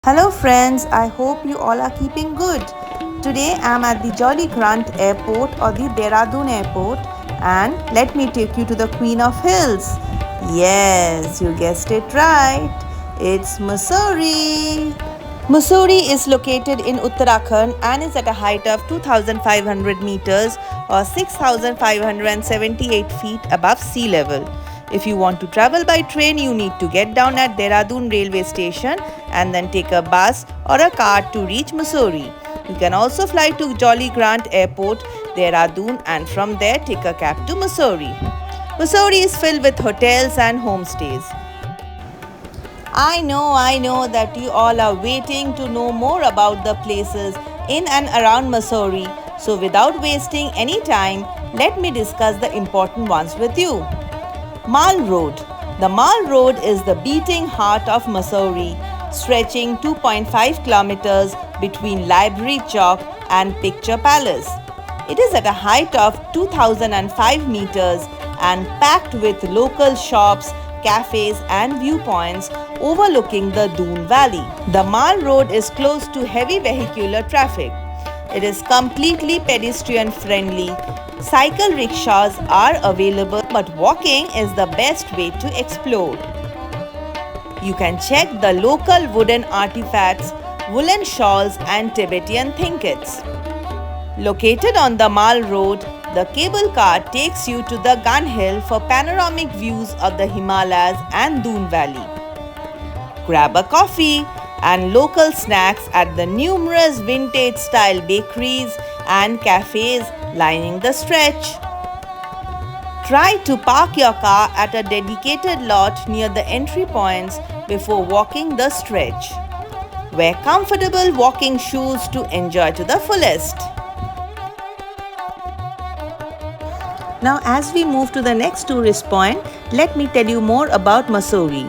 Hello friends, I hope you all are keeping good. Today I am at the Jolly Grant Airport or the Dehradun Airport and let me take you to the Queen of Hills. Yes, you guessed it right. It's Mussoorie. Mussoorie is located in Uttarakhand and is at a height of 2500 meters or 6578 feet above sea level. If you want to travel by train, you need to get down at Dehradun railway station and then take a bus or a car to reach Mussoorie. You can also fly to Jolly Grant Airport, Dehradun, and from there take a cab to Mussoorie. Mussoorie is filled with hotels and homestays. I know that you all are waiting to know more about the places in and around Mussoorie. So without wasting any time, let me discuss the important ones with you. Mall Road. The Mall Road is the beating heart of Mussoorie, stretching 2.5 kilometers between Library Chowk and Picture Palace. It is at a height of 2005 meters and packed with local shops, cafes and viewpoints overlooking the Doon Valley. The Mall Road is close to heavy vehicular traffic. It is completely pedestrian friendly. Cycle rickshaws are available, but walking is the best way to explore. You can check the local wooden artifacts, woolen shawls and Tibetan trinkets. Located on the Mall Road, the cable car takes you to the Gun Hill for panoramic views of the Himalayas and Doon Valley. Grab a coffee and local snacks at the numerous vintage-style bakeries and cafes lining the stretch. Try to park your car at a dedicated lot near the entry points before walking the stretch. Wear comfortable walking shoes to enjoy to the fullest. Now as we move to the next tourist point, let me tell you more about Mussoorie.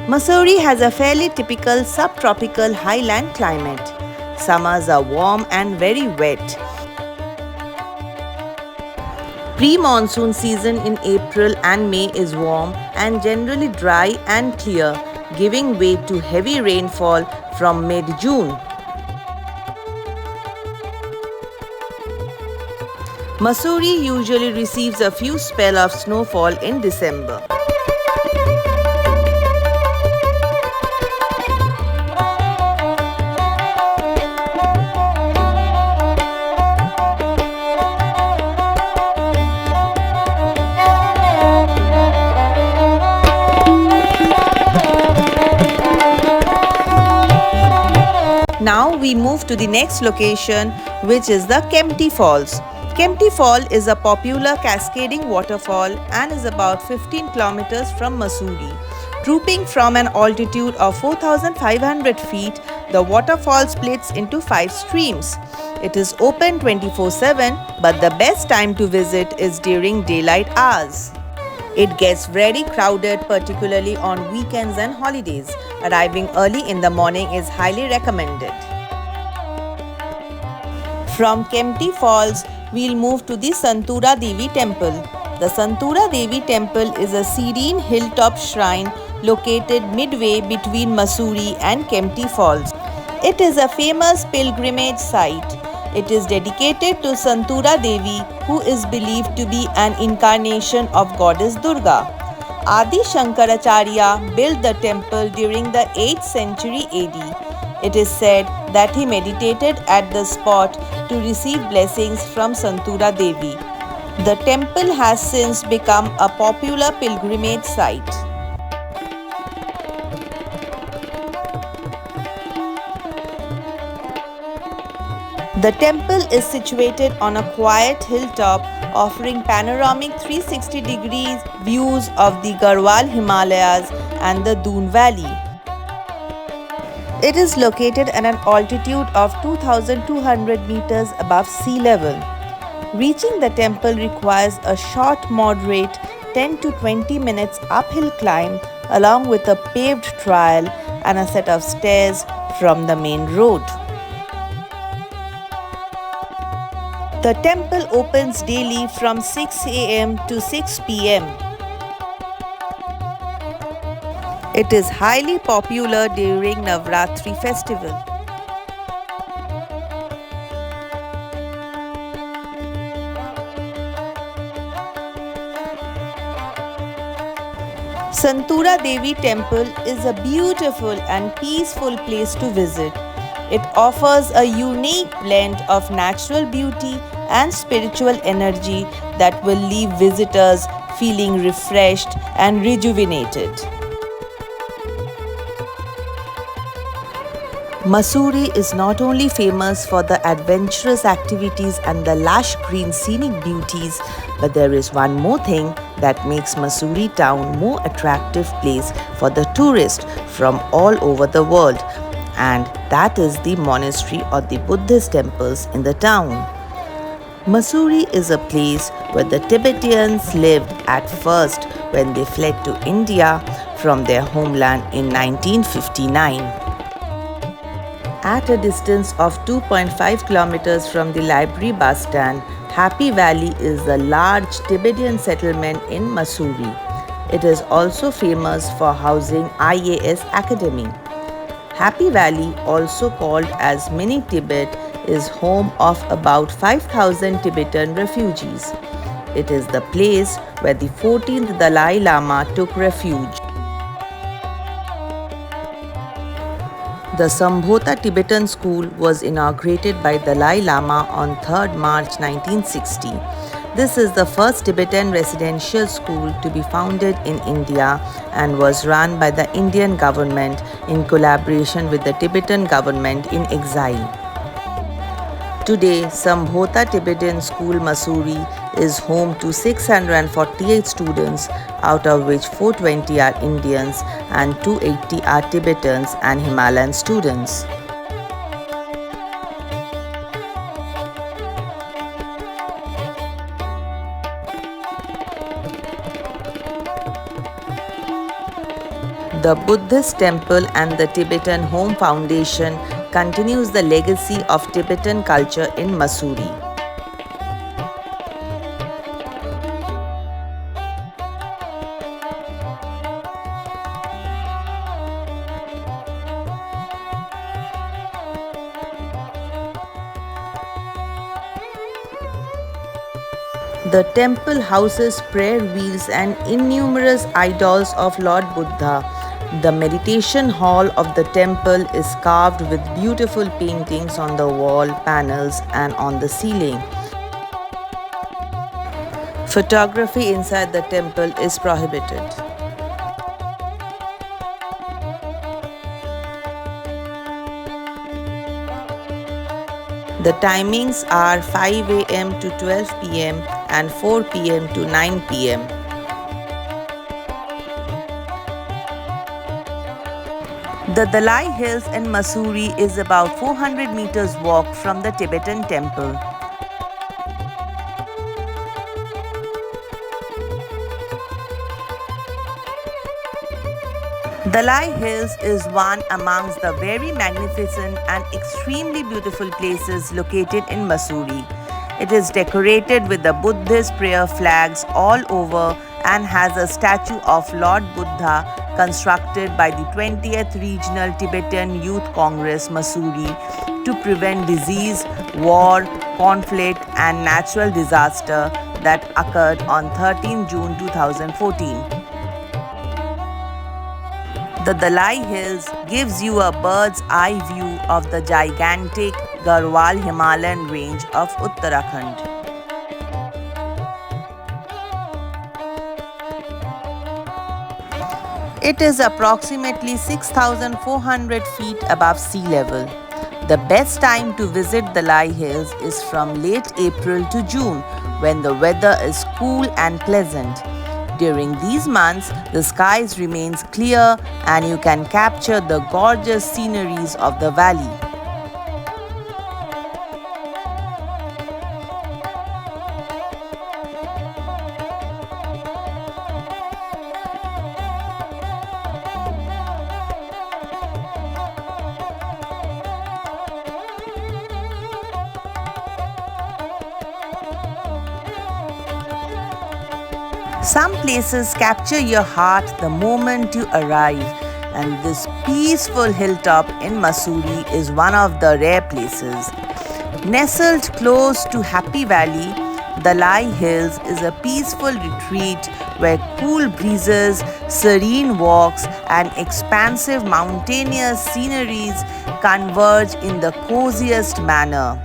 Mussoorie has a fairly typical subtropical highland climate. Summers are warm and very wet. Pre-monsoon season in April and May is warm and generally dry and clear, giving way to heavy rainfall from mid-June. Mussoorie usually receives a few spells of snowfall in December. Now we move to the next location, which is the Kempty Falls. Kempty Fall is a popular cascading waterfall and is about 15 kilometers from Mussoorie. Drooping from an altitude of 4,500 feet, the waterfall splits into 5 streams. It is open 24/7, but the best time to visit is during daylight hours. It gets very crowded, particularly on weekends and holidays. Arriving early in the morning is highly recommended. From Kempty Falls, we'll move to the Santura Devi Temple. The Santura Devi Temple is a serene hilltop shrine located midway between Mussoorie and Kempty Falls. It is a famous pilgrimage site. It is dedicated to Santura Devi, who is believed to be an incarnation of goddess Durga. Adi Shankaracharya built the temple during the 8th century AD. It is said that he meditated at the spot to receive blessings from Santura Devi. The temple has since become a popular pilgrimage site. The temple is situated on a quiet hilltop offering panoramic 360 degrees views of the Garhwal Himalayas and the Doon Valley. It is located at an altitude of 2,200 meters above sea level. Reaching the temple requires a short, moderate 10 to 20 minutes uphill climb along with a paved trail and a set of stairs from the main road. The temple opens daily from 6 a.m. to 6 p.m. It is highly popular during Navratri festival. Santura Devi Temple is a beautiful and peaceful place to visit. It offers a unique blend of natural beauty and spiritual energy that will leave visitors feeling refreshed and rejuvenated. Mussoorie is not only famous for the adventurous activities and the lush green scenic beauties, but there is one more thing that makes Mussoorie town more attractive place for the tourists from all over the world, and that is the monastery or the Buddhist temples in the town. Mussoorie is a place where the Tibetans lived at first when they fled to India from their homeland in 1959. At a distance of 2.5 kilometers from the library bus stand, Happy Valley is a large Tibetan settlement in Mussoorie. It is also famous for housing IAS Academy. Happy Valley, also called as Mini Tibet, is home of about 5,000 Tibetan refugees. It is the place where the 14th Dalai Lama took refuge. The Sambhota Tibetan School was inaugurated by Dalai Lama on 3rd March 1960. This is the first Tibetan residential school to be founded in India and was run by the Indian government in collaboration with the Tibetan government in exile. Today, Sambhota Tibetan School Mussoorie is home to 648 students, out of which 420 are Indians and 280 are Tibetans and Himalayan students. The Buddhist Temple and the Tibetan Home Foundation continues the legacy of Tibetan culture in Mussoorie. The temple houses prayer wheels and innumerable idols of Lord Buddha. The meditation hall of the temple is carved with beautiful paintings on the wall panels and on the ceiling. Photography inside the temple is prohibited. The timings are 5 a.m. to 12 p.m. and 4 p.m. to 9 p.m. The Dalai Hills in Mussoorie is about 400 meters walk from the Tibetan temple. Dalai Hills is one amongst the very magnificent and extremely beautiful places located in Mussoorie. It is decorated with the Buddhist prayer flags all over and has a statue of Lord Buddha constructed by the 20th Regional Tibetan Youth Congress Mussoorie to prevent disease, war, conflict and natural disaster that occurred on 13 June 2014. The Dalai Hills gives you a bird's eye view of the gigantic Garhwal Himalayan range of Uttarakhand. It is approximately 6,400 feet above sea level. The best time to visit Dalai Hills is from late April to June, when the weather is cool and pleasant. During these months, the skies remains clear and you can capture the gorgeous sceneries of the valley. Some places capture your heart the moment you arrive. and this peaceful hilltop in Mussoorie is one of the rare places. Nestled close to Happy Valley, the Lye Hills is a peaceful retreat where cool breezes, serene walks, and expansive mountainous sceneries converge in the coziest manner.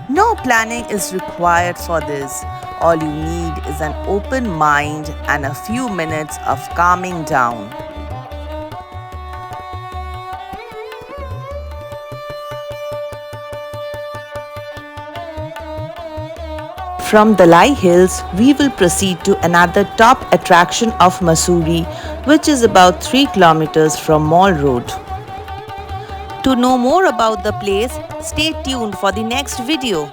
No planning is required for this. All you need is an open mind and a few minutes of calming down. From the Lye Hills, we will proceed to another top attraction of Mussoorie, which is about 3 kilometers from Mall Road. To know more about the place, stay tuned for the next video.